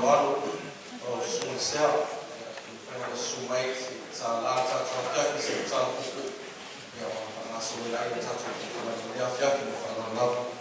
whāroalo o sunga sea whainga sumai sa la tātua whiawhi se tātua kuku ia o ngāso i ai tātua kuku mai mea whiawhi mo whanau.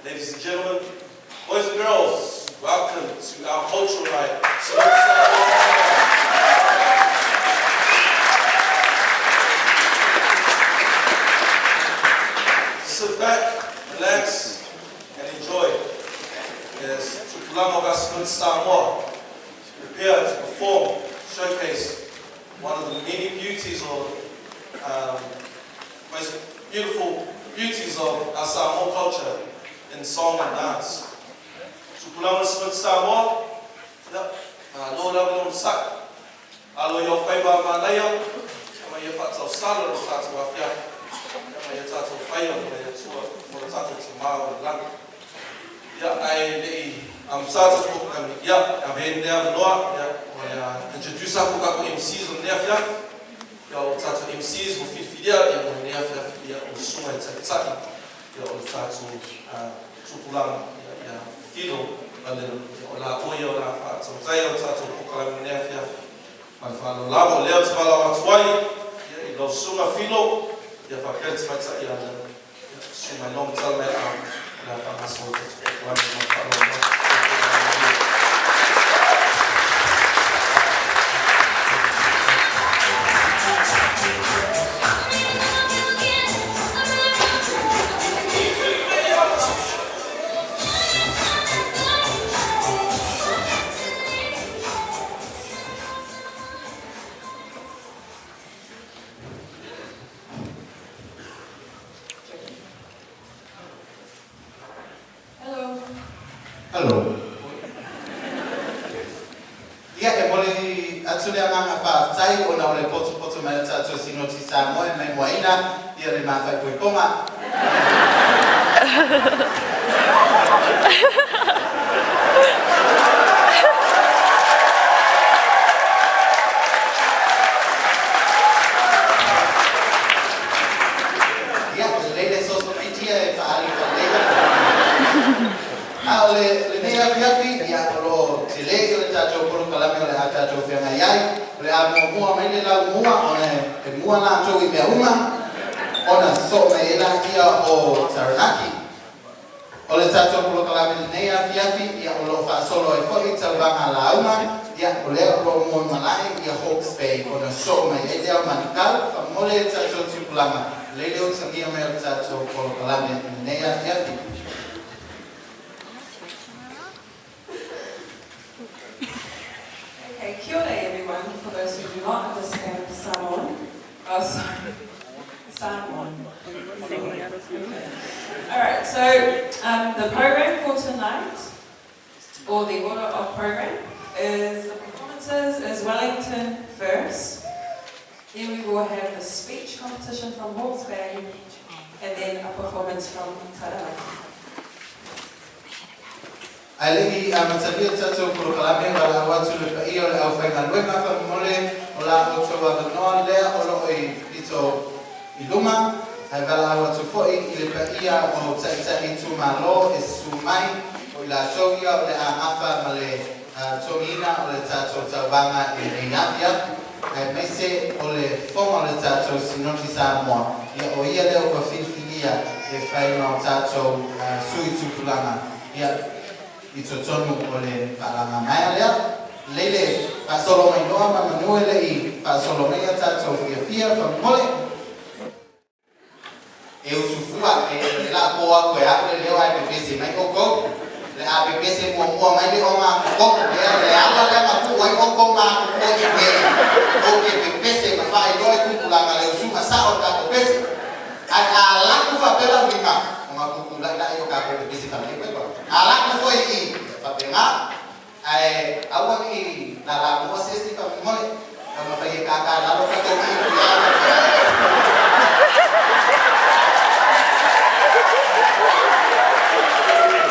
Ladies and gentlemen, boys and girls, welcome to our cultural night. Sit back, relax, and enjoy as Tupulaga Sinoti Samoa prepare to perform, showcase one of the many beauties of most beautiful beauties of our Samoan culture in song and dance. Tupulaga Sinoti Samoa, lo lava sak, alo yo whaiwa manaya, kama ia whatau sala o tātou awhia, kama ia tātou whaia o ia tua, mo tātou te māua o langa. Ia ai lei, tātou tōkami, ia, a vei nea noa, ia, o ia introduce ako kako MCs o nea whia, ia o tātou MCs o whiwhiria, ia o nea whia, ia o sunga i takitaki, ia o tātou Tupulaga, ia whiro, o la oia o la whātou tai o tātou pokarangi nea whia. Mai whālo lamo leo te wala watuai, I lau sunga whilo, ia whakere te maita I ana. Sunga nong tala mea au, ia whangaso te tukuani ma whalo. Hello. Ia e mole atu lea nganga whaatai o na ole poto mai tato Sinoti Samoa e mai moaina ia le mawhai koe konga. Ia leile social media e whaari whaaleha. Le nei afiafi ia olo te lei o le tātou koro kalame o le a tātou whianga iai o le a mua mai le lau mua o le mua nātou I mea uma o na so me ela ia o Taranaki o le tātou koro kalame le nei afiafi ia olo whaasolo e whoi tauranga la uma ia o le olo mua malai ia Hawke's Bay o na so me e leo manikau wha mole tātou Tupulaga le leo tangia me o tātou koro kalame le nei afiafi. Okay, kia ora everyone, for those who do not understand Samoan. Oh, sorry. Samoan. Okay. Alright, so the program for tonight, or the order of program, is the performances is Wellington first, then we will have the speech competition from Hawke's Bay, and then a performance from Tupulaga. Alihi matavia tātou koro kalame wala watu le pa iyo le au whainga luenga wha mole o la o tō wanoa lea o lo I ito I luma hai wala watu fwoi I le pa ia o taitai tu malo e sumai o I la tōgia o le a hawha ma le tōngina o le tātou tauwanga I le iafia hai meise o le whonga o le tātou Sinoti Samoa ia o ia leo kwa whiwhilia e whainga o tātou sui Tupulaga ia I totonu o le whalanga mai lea. Leile, whasolo mai noa ma manue le I whasolo mai a tātou whiawhia whamole. E usufua e la koa koe aku le leo ai pepese mai koko. Le a pepese mua mai le o maa koko. Le ala le ma ku wai koko maa koko I mea. O ke pepese ma whai loe Tupulaga le usuma sa o ka pepese. Ai a laku whapela wima. Mga kukulai la iyo ka pepese tamai koe koe. Alak mo I papenga ay awang I nalamu mo sesti pa mo na mapay kakalalo ka to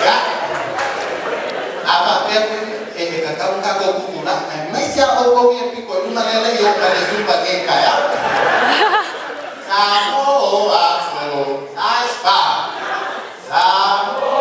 ya apa pe kakau ka ko kukula may siya o ko yung piko yung malala yung kalisupa ke kaya Samoa so aspa Samoa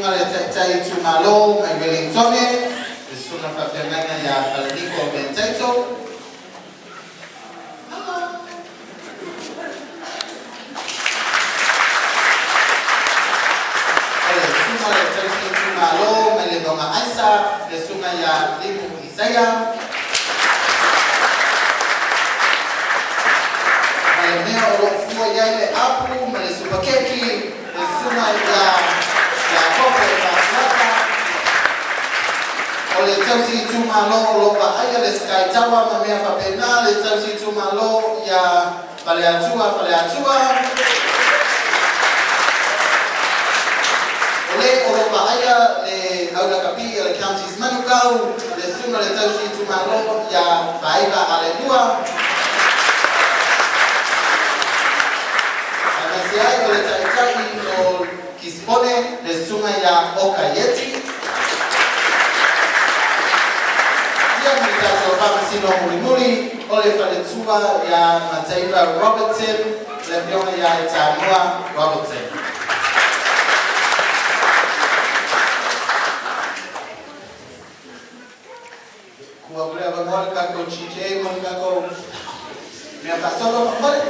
sunga le tai tu malo mai Wellingtone, le sunga whawhenanga ia Palaniko Bentaito. Le sunga le tai tu malo mai le donga Aisa, le sunga ia Limu Isaiah. Le mea o lo fua iai le apu, ma le supakeki, le suma ia kope e whaaswaka. O le tausi tumalo o lopa aia le skai tawa, ma mea whapena, le tausi tumalo ia whale atua. O le o lopa aia le aurakapi le counties manukau, le suma le tausi tumalo ia whaiva alelua. Ai o le taitai o Kispone, le sunga ia Okayeti. Ia mi tato whamasino mulimuli, o le whaletua ia Mataiva Robertson, le pionga ia Samoa Robertson. Kua ulea wangole kako chike, mole kako mea pasolo wangole.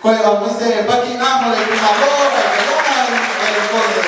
Koe o mise baki amo le kumaloa, le loma, le kone.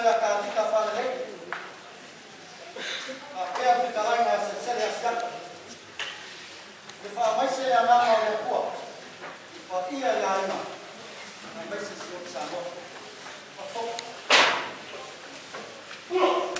ya katika pale kaya fikalanga sesele asia ifa maisha ya mama walikuwa kwa iya ya aina na maisha sio Samoa Oh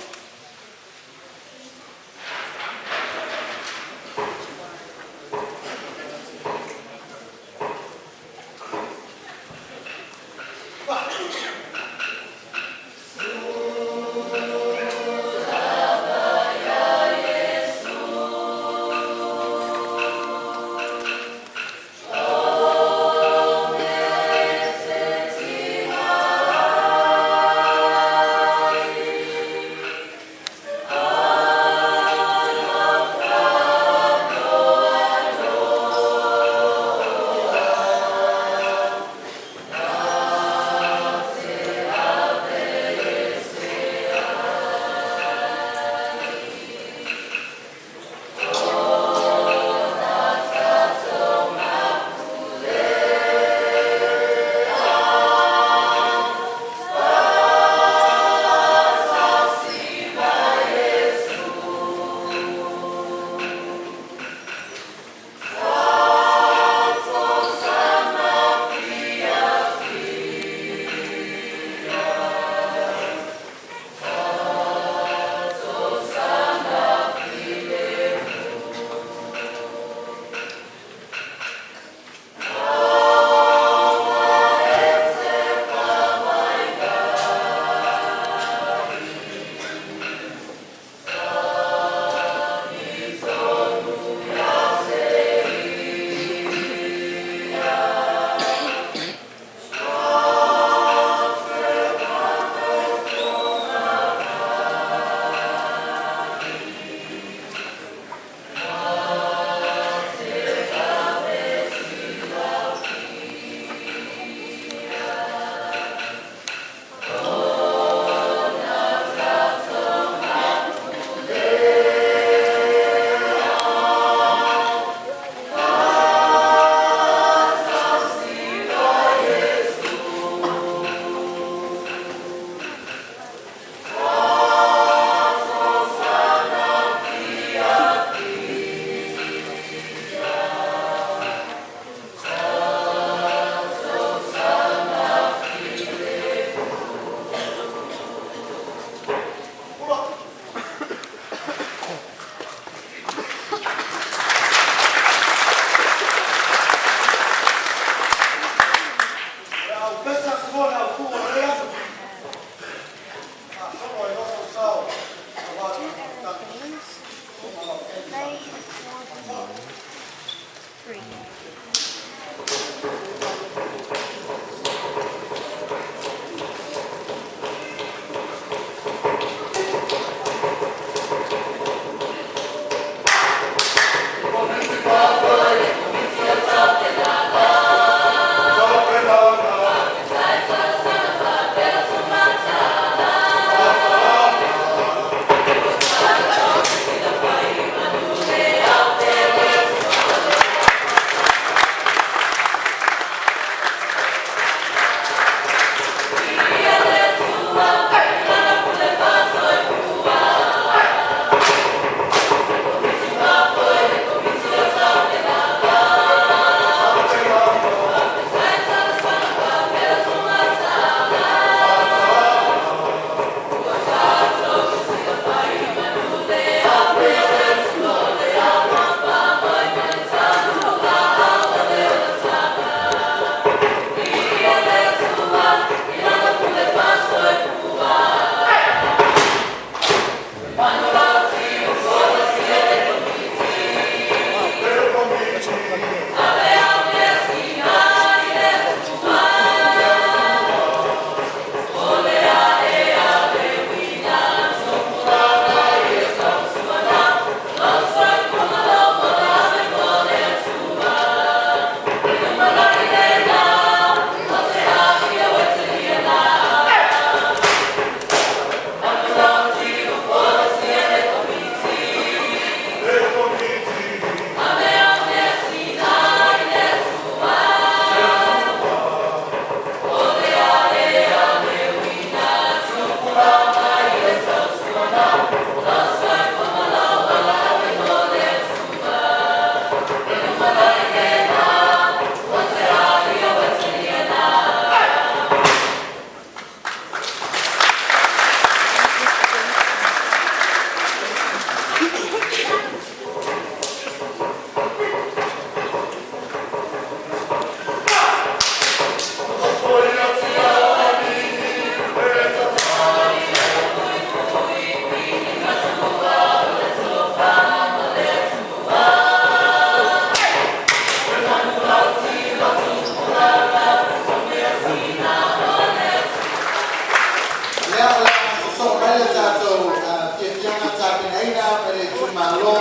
le tātou whiawhianga tāpina ina me le tūmalo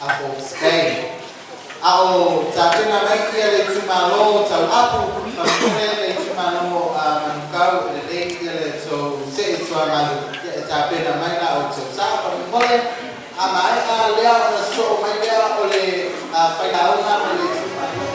a ko Spain. A o tāpina mai kia le tūmalo tau apu ma kore le tūmalo manukau le rei kia le tō se e tua malu kia e tāpina mai na o tō sāpa mi kore. A mai a lea o na so mai lea o le whainaunga me le tūmalo.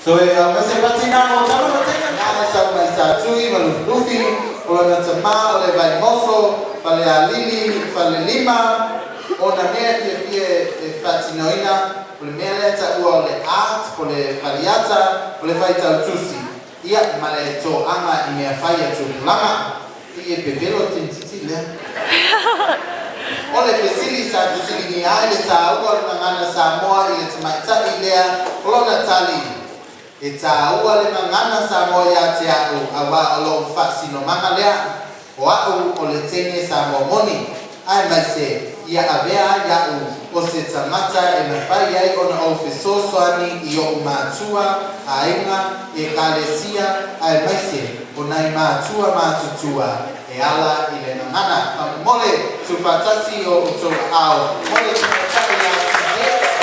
So masih patina mo talo patina na sa may sa tui malufi o na tama o le vai moso pale alili pale lima o na mea fie fatinoina o le mea leta ua o le art o le paliata o le vai tau tusi ia male to anga i mea fai atu lama i pevelo tintiti le o le pesili sa tusili ni ai le sa ua o ngana Samoa i le tamaita i lea o na tali e tā ua le ngana Samoa ia te au awa o lo whasi no manga lea o au o le tene Samoa moni ai mai se ia avea ia o se tamata e na whai ai o na o fesosoani i o mātua a inga e kalesia ai mai se o nai mātua mātutua e ala i le ngana mole tupatasi o tō au mole tupatasi ia tine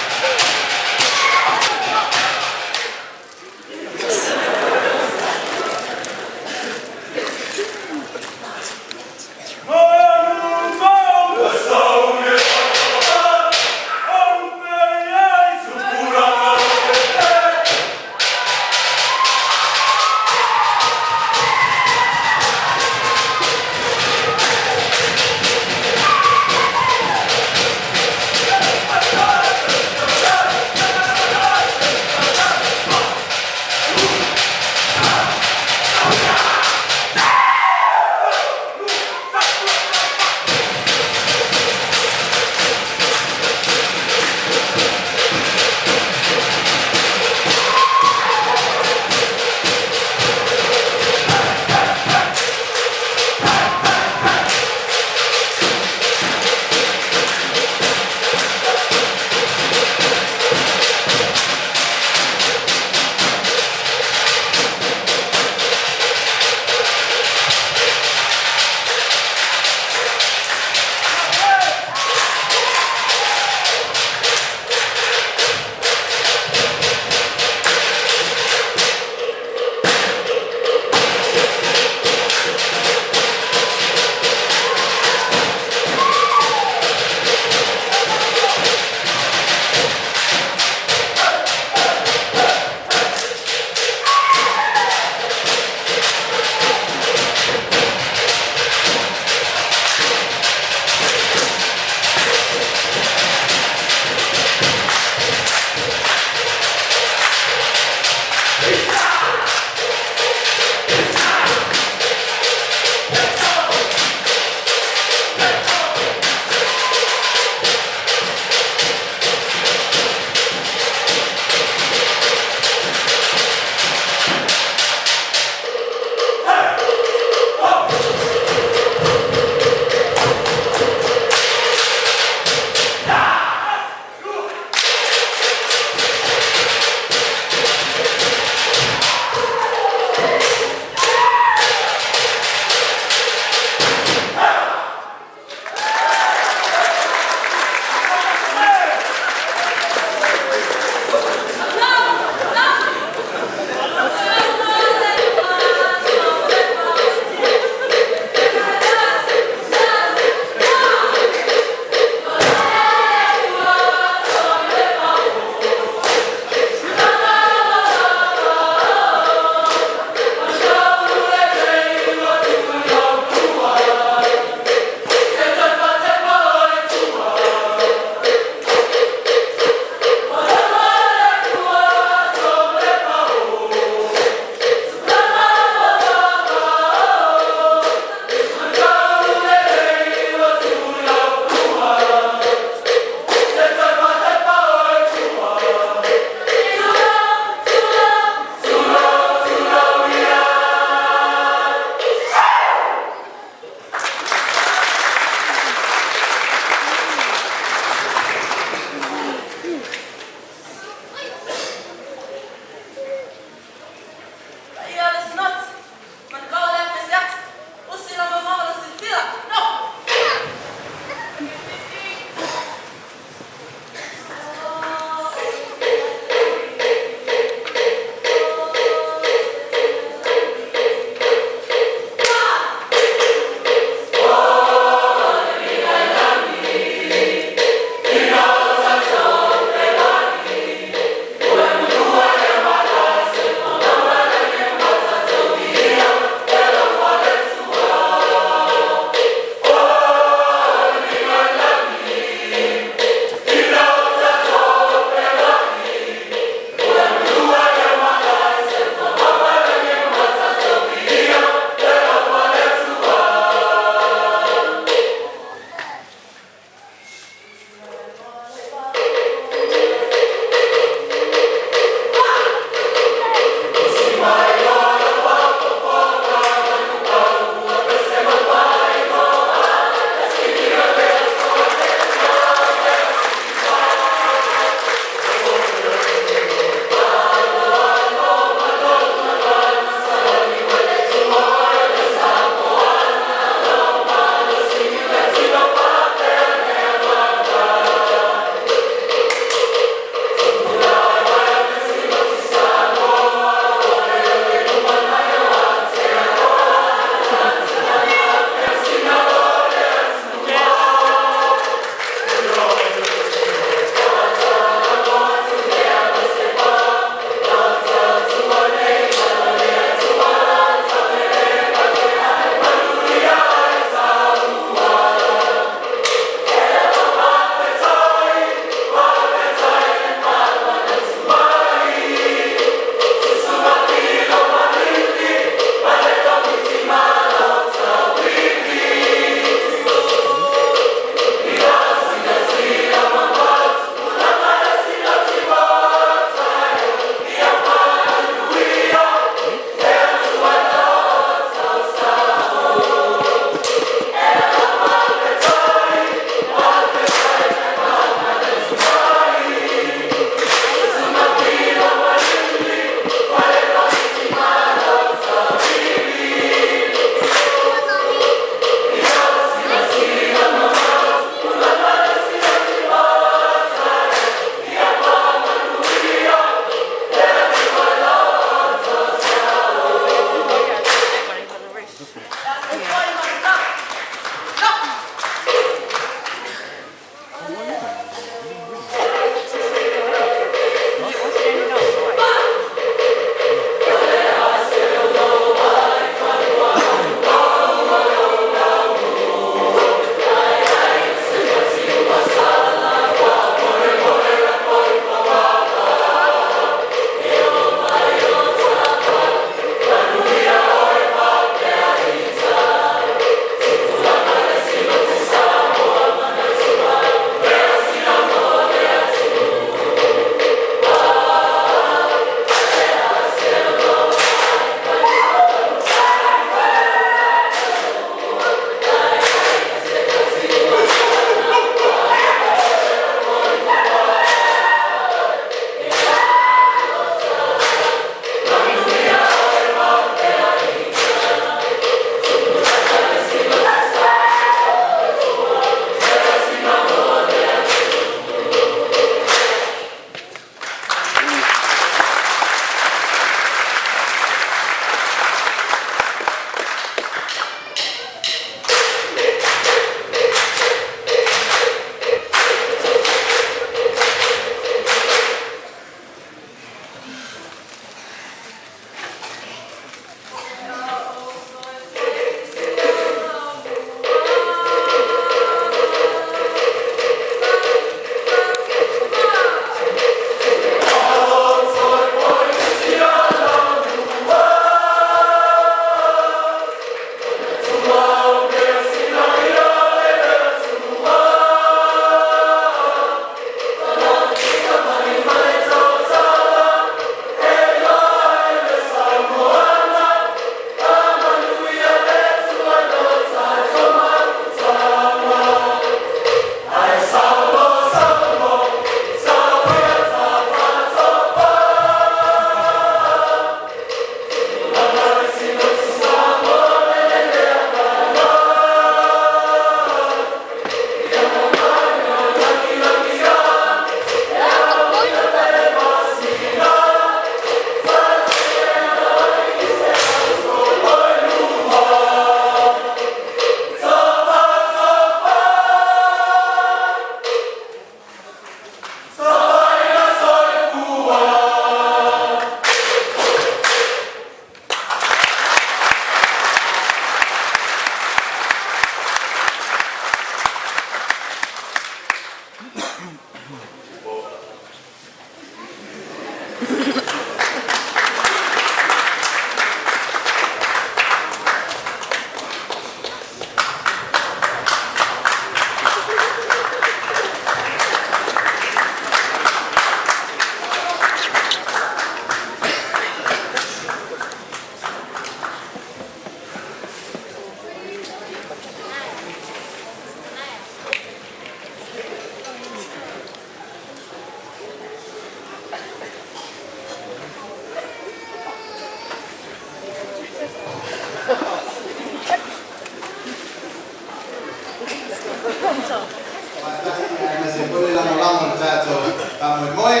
Mas se pole la molamo tato pa moi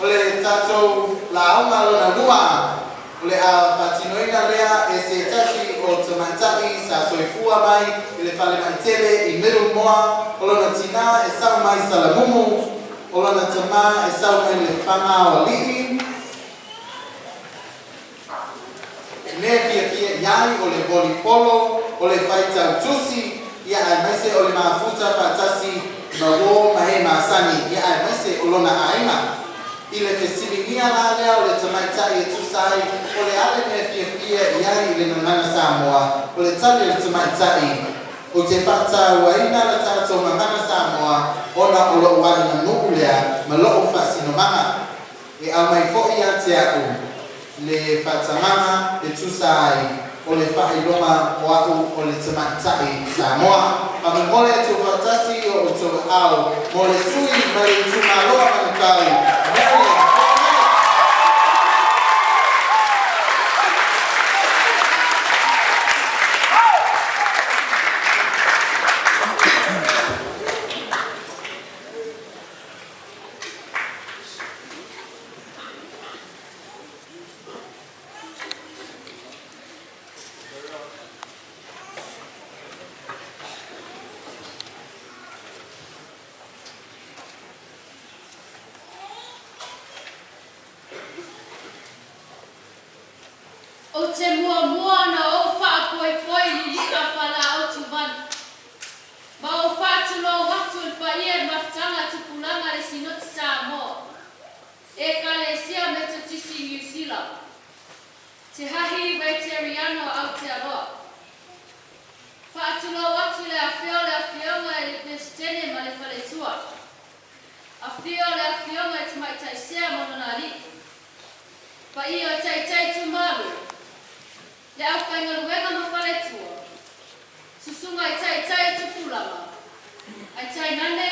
ole tato la uma lo na lua ole a patinoina lea e se tasi o tomatai sa soifua mai ile fale mai tele I miru moa olo na tina e sau mai salamumu olo na tama e sau mai le fanga o li'i ne fia yai ole volipolo ole faita tusi ia ai mai se ole mafuta fatasi no mai masani ia ai mai se olo na aina ile fesilinia la lea ole tamaitai e tusai ole ale me fia ia ile nana Samoa ole tali le tamaitai o te fata waina la tato mamana Samoa ona olo wani na nuulea malo fasino mama e au mai fo ia te aku le fata mama e tusai ole fai loma wau ole tamaitai Samoa Kami mole tu fantasi o tu au mole sui mai tu maloa mankau Mary O te mua mua na o wha poi poi li lika whala o tu van. Ma o wha tulo watu il pa ia maftanga Tupulaga le Sinoti Samoa. E ka le sia me te tisi New Zealand. Te hahi Waiteriano au te aroa. Wha tulo watu le afionga e le pestene ma le whale tua. Afio le afionga e te maitai sea mononari. Pa ia tai tu malu. Le au whaingaruenga ma whale tua. Susunga I tai Tupulaga. Ai tai nane,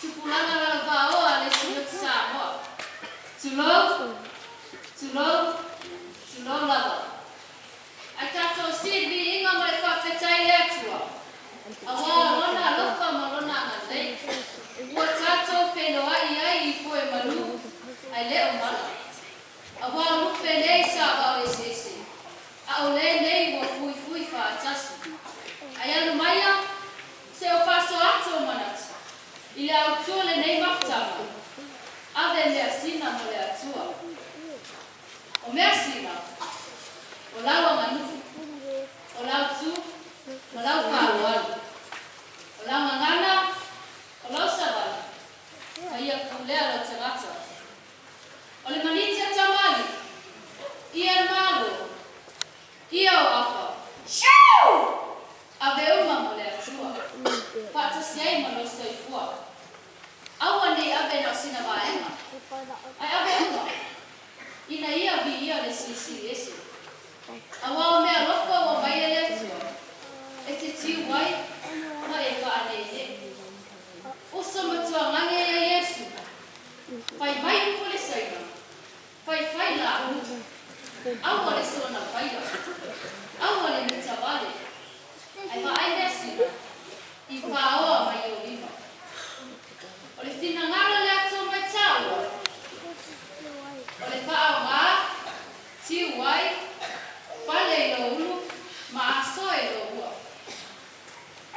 Tupulaga la vaoa le Sinoti Samoa. Tulo lava. Ai tato Sydney inga ma le whawhetai le atua. Awa lona lofa ma lona ngandei. Ua tato whenoa I poe malu. Ai leo mana. Awa lupe nei sa wao ese. A o le nei wa fui whaatasi. Ai anu maia, se o whaso ato manata. I le au tua le nei maftama. Ave mea sina mo le atua. O mea sina, o lau anganu, o lau tu, o lau whaoalu. O lau ngangana, o lau savana. Ai a kulea lo te rata. O le manitia tamali, ia malo. Ia o afa. Shoo! Ave uma mo le atua. Whaatasi ai ma lo soifua. Aua nei ave na sina vaenga. Ai ave uma. Ina ia vi ia le sisi ese. Awa o mea lofa o mai le atua. E te tiu wai, ma e whaanene. O samatua ngange e Yesu. Whai mai upo le saina. Whai la amu. Awa le sona whaia. Awa le mitawale. Ai ma ai nesina. I whaoa mai o lima. O le whina ngara le ato mai taua. O le whao ngā, tiu wai, pale I lo ulu, ma aso e lo ua.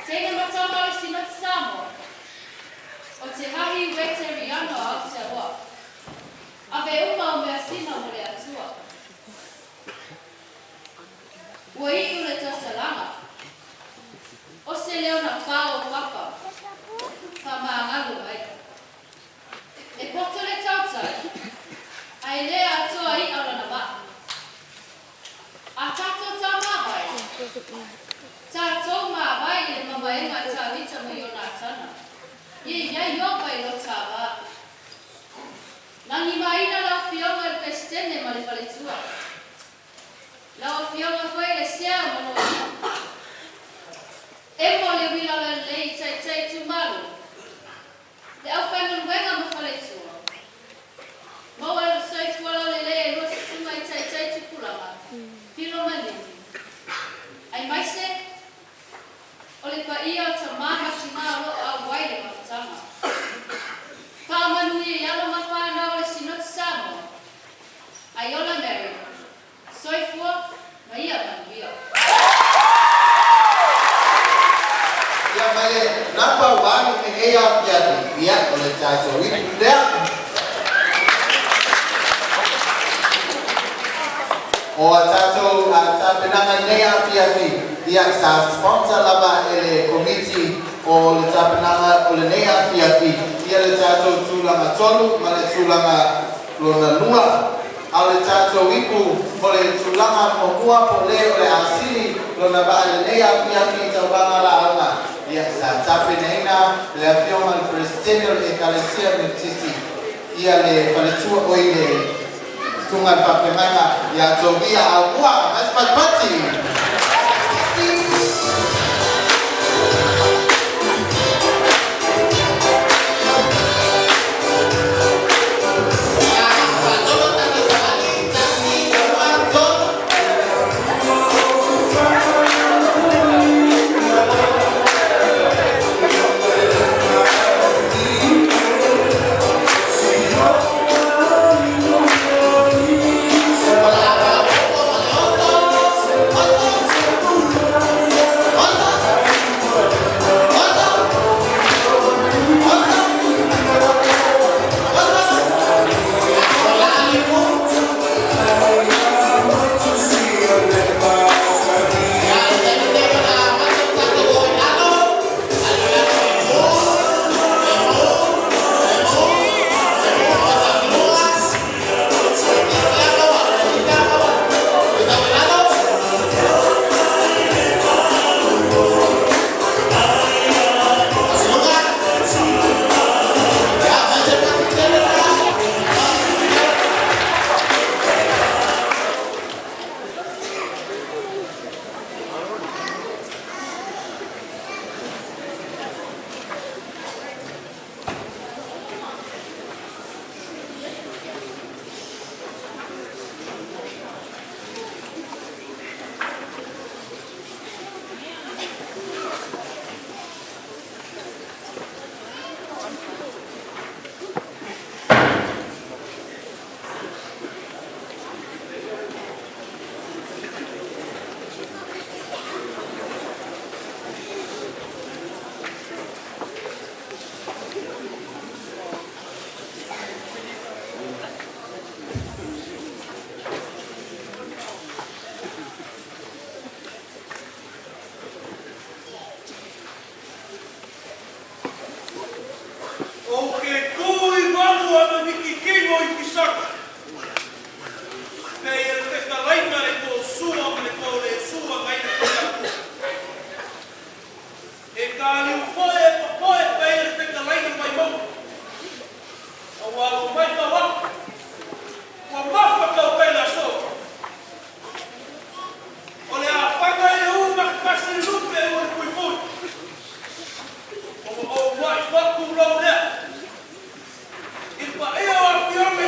Teina matawa le Sinoti Samoa. O te hahi Waiteriano au te aroa. Ave uma o mea sina mo le atua. Ua I le tatalanga. O se leo na pao papa. Whamāngalu ai. E poto le tautai. Ai lea atoa I ala na wa. A tato ta mawai. Tato mawai le mamaenga ta vita mo yo na tana. Iai yopai lo ta wa. Nangi maina la fionga le pestene ma le whaletua. La fionga koe le sea mono. E mo le wila le lei tai tu malu. Le au whaingan wenga ma whaletua. Mau e soifua lau le lei e rosa sunga I tai Tupulaga. Filo malini. Ai maise, o le pa ia o ta maha si maa lo au waile ma number one in ea fiafi. Ia o le tātou ipu lea. O a tātou tāpenanga nea fiafi. Ia sa sponsor lava e le komiti o le tāpenanga o le nea fiafi. Ia le tātou tūlanga tolu ma le tūlanga lona lua. A le tātou ipu o le tūlanga mohua po le o le asili lona ba le nea fiafi tauranga la aunga. Ia sa tāpenaina le awhionga le Presbyterian Ecclesia Metisi. Ia le whaletua oi le tunga whapenganga ia tōwia a ua. Mas patpati! If I ever feel me,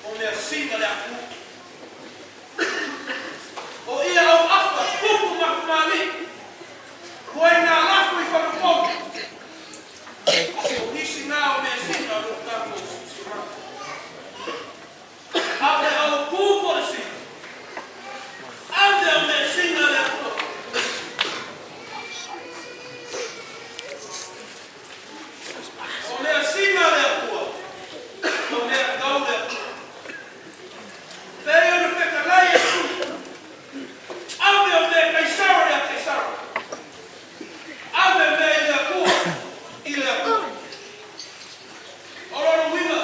o mea singa le aku. O ia au afa, kuku makumali. Koe nā lafu I whakapoku. O nisi nā o mea singa o tāko sura. Ape au kuko le singa. Ande o mea singa le aku. O mea singa le aku. O mea kau le aku. Pei o na whekalai e su. Ame o mea kaisara le a kaisara. Ame mea I le akua. I le akua. O loro winga.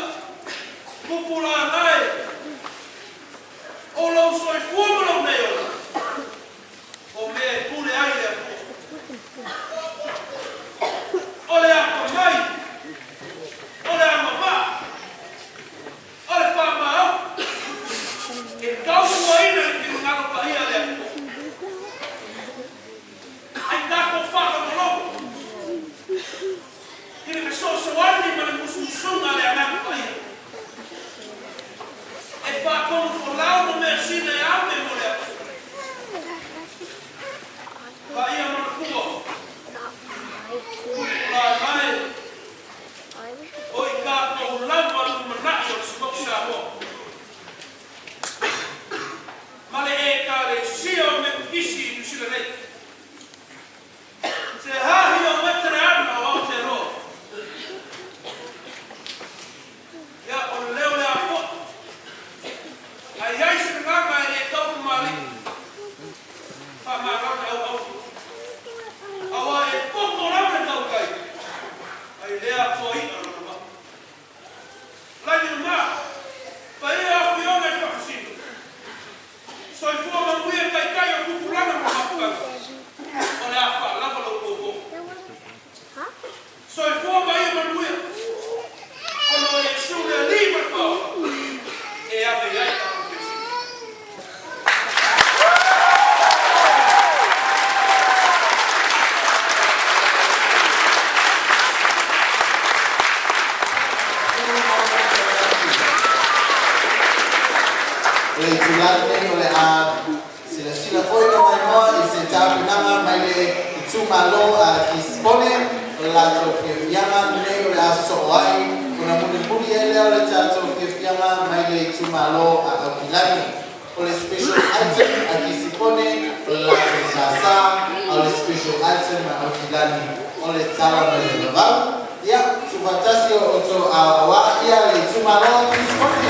Kupula nai. O lau soi fuamalo nei o. O mea kule ai le akua. O le apa mai. O le ama maa. O le whamau. E kau ua ina ki ngaro pahia le akua. Ai kako whakamalogo. Kine ka sosoani ma le musunga le anako pahia. E whakomu whalau no mea sina e ame mo le akua. Pahia mana kua. Kula mai. Oi kako lama lumanai o Sinoti Samoa. Male e ka le sio me kisi New Zealand. Se hahi o metere ana o Aotearoa. Ia o leo le a fo. Ai ai se nganga e tau mali. Pa maraka au. Awa e poko rame tau kai. Ai lea foi ana. Lani ma. Pa ia a fiona I whakasino. Soi fua mamuia kai kai o Tupulaga ma hapukanga. O le awha, lava lo koko. Soi fua mai o mamuia. O no e sule lima whao. E ave ai ka profesi. Le tulane o le a sila foi no mai moa I se tāpinanga mai le I tūmalo a ki spone la tō whiawhianga nei o le a soai kuna muni e leo le tātou whiawhianga mai le I tūmalo a Aukilani o le special item a ki sipone la tō sasa o le special item a Aukilani o le tala mai le lavau ia tufatasi o tō Ngaruawahia le tūmalo a ki spone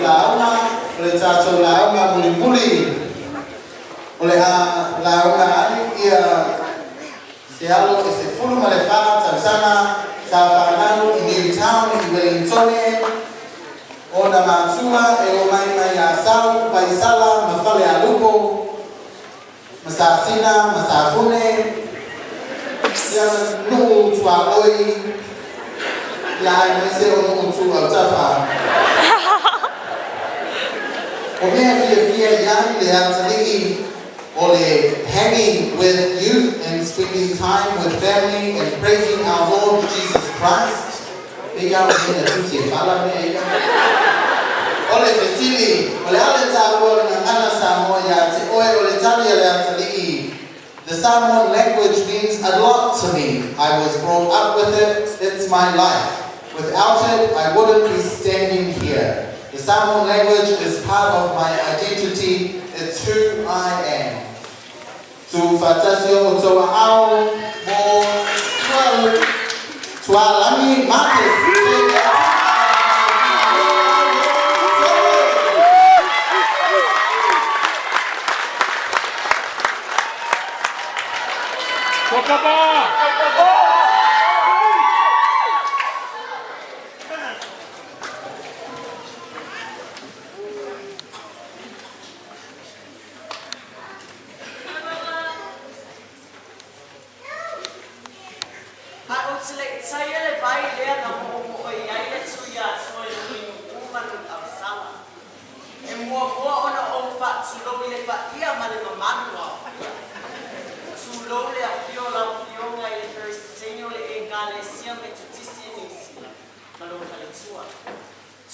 launga, o le tātou launga muli. O le launga ali ia se alo e se fulu ma le wha tausanga sa whanau I Newtown I Wellingtone. O na mātua e o mai a sau, paisala, ma whale a lupo, ma sāsina, ma sāfune, ia nuu tua oi, ia ai mai se o nuu tua tafa. O mea fia iai le atalii o le hanging with youth and spending time with family and praising our Lord Jesus Christ. Ia o hena tusi fala mea ia. O le fesili, o le ale tāua na ngana Samoa ia te oe o le tali le atalii. The Samoan language means a lot to me. I was brought up with it. It's my life. Without it, I wouldn't be standing here. The Samoan language is part of my identity. It's who I am. Tu fatasio o toa ao mo tualami mates.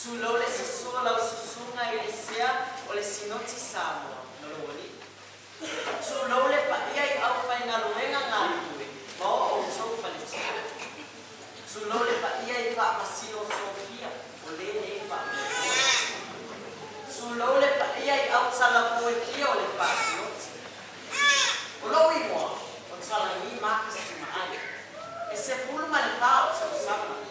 Tulole susua lau susunga Elisea o le Sinoti Samoa, Ngaruawahia. Tulole pa ia I au whainga luenga ngālui, mao o tau whalitua. Tulole pa ia I pa masino Sofia, o le pa tulole pa ia I au tala poe kia o le pa Sinoti. O loi moa, o tala ni makasi maai. E se pulu ma le pa o tau sama.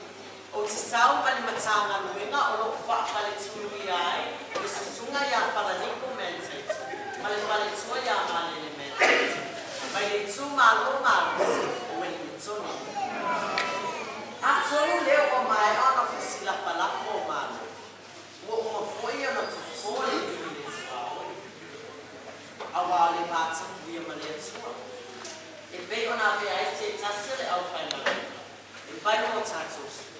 O te sau ma le matanga luenga o lo wha pale tui ai, o susunga ia paraniko mentaitu, ma le pale tua ia male le mentaitu. Mai le tu malo malusi, o weli le tonu. A tonu leo o mai ana fisila palapo o malo. O mafoi ana tutole ni le tua. Awa le mata kuia ma le tua. E bei ona be ai se tasile au whainga. E bai no tatus.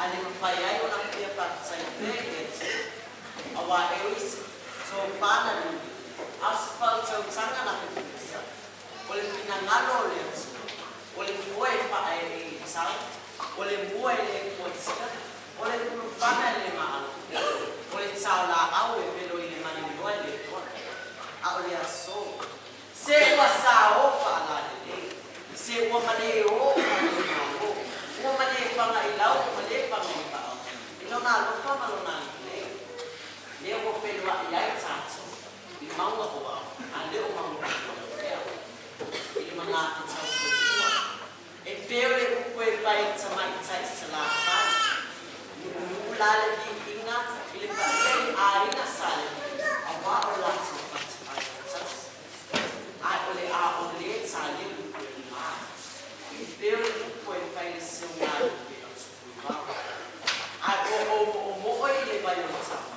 Ale mapayai ona pia patsai peget awa eis so pana ni asfalt so tanga na pisa ole pinangalo le ole foi pa e sai ole mua le poetsia ole pana le ma ole tsala au e velo ile mani no le a ole aso se pasa ofa la le se o mane o o mane panga I lau o mane panga I pao ino na lofa malona le o pelu a iai tātou I maunga hoa a le o maunga I le mga te tau sua e peo le upo e pai tamai tai se la pai Nuku lale di inga I le paei a ina sale a wa o latu patu ai tas a ole a o le tale upo e maa I peo le upo e pai le seu ngāru a o mo'oi le vai o tama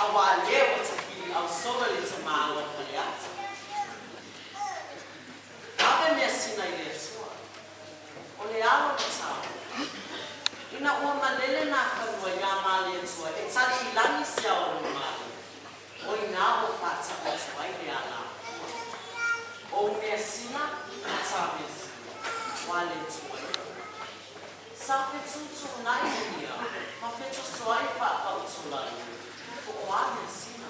a wa leo o taki au soga le tama o paleata awe mea sina I le sua o le alo na tau ina ua malele na kanua ia male atua e tali I langi sia o le male o ina o fata o tuai le ala o mea sina na tamesi wa le tuai sa fetutu nai ia ma fetu soai pa pautulai ko o ane sina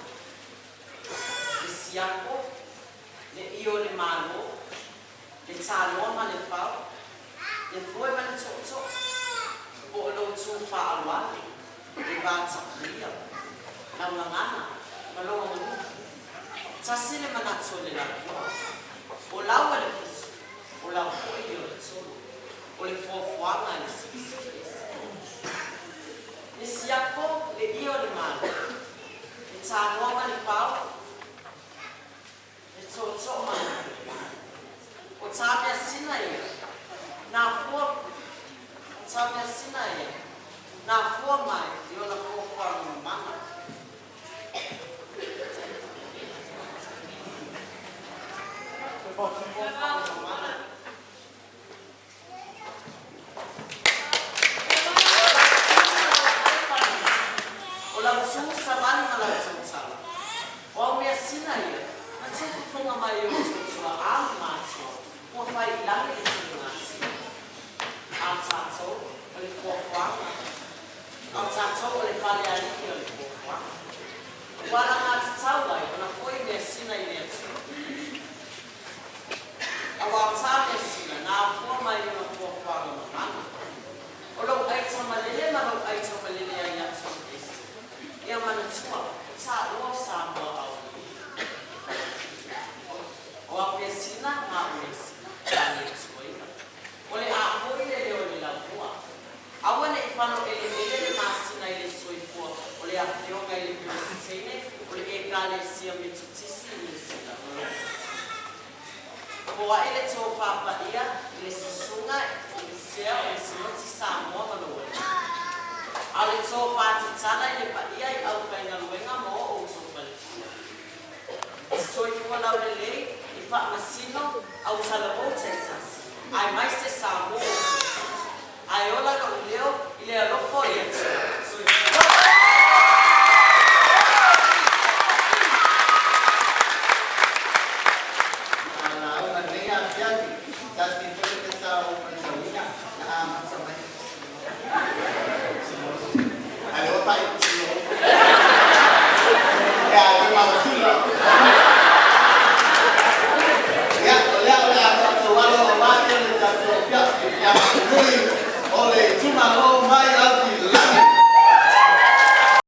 le siako le io le malo le taloa ma le pau le foi ma le toto o lo tu fa alwali le vata ia la ngana ma lo ngana tasile manatso le la o lawa le fisu o la foi io le tsolo o le fofuanga le sisi siako le io le male. E Samoa ma le pau. E so ma. O tāpia sina ia. Nā fua. O tāpia sina ia. Nā fua mai. I o na fua whanga mana. O la usu savani ma la usu. O mea sina ia. Ma tēku whunga mai o tutua a mātua. Mua whai I langi I tū ngāsi. A tātou o le kuawhanga. A tātou o le pale aliki o le kuawhanga. Wara ngā te tauai o na whoi mea sina I lea tū. A wā tā mea sina nā fua mai o na kuawhanga ma mana. O lau aita malele ma lau aita malele ai atu esi. Ia mana tua, o tā ua Samoa au. O a mea sina ngā mea o le ahoi le leo le laua. Aua ne I whano ele le māsina I le soifua o le ahionga I le piositene o le e kāle sia me tutisi I le sina. O a ele tō pāpaia I le susunga I le sea o le Sinoti Samoa manoe. A le tō pātitana I le paia I au whainga luenga mo o tō palitua. I soifua lau le lei I whaamasino au talamo Texas. Ai mais se Samoa. Ai ola no leo I le alofo I atu.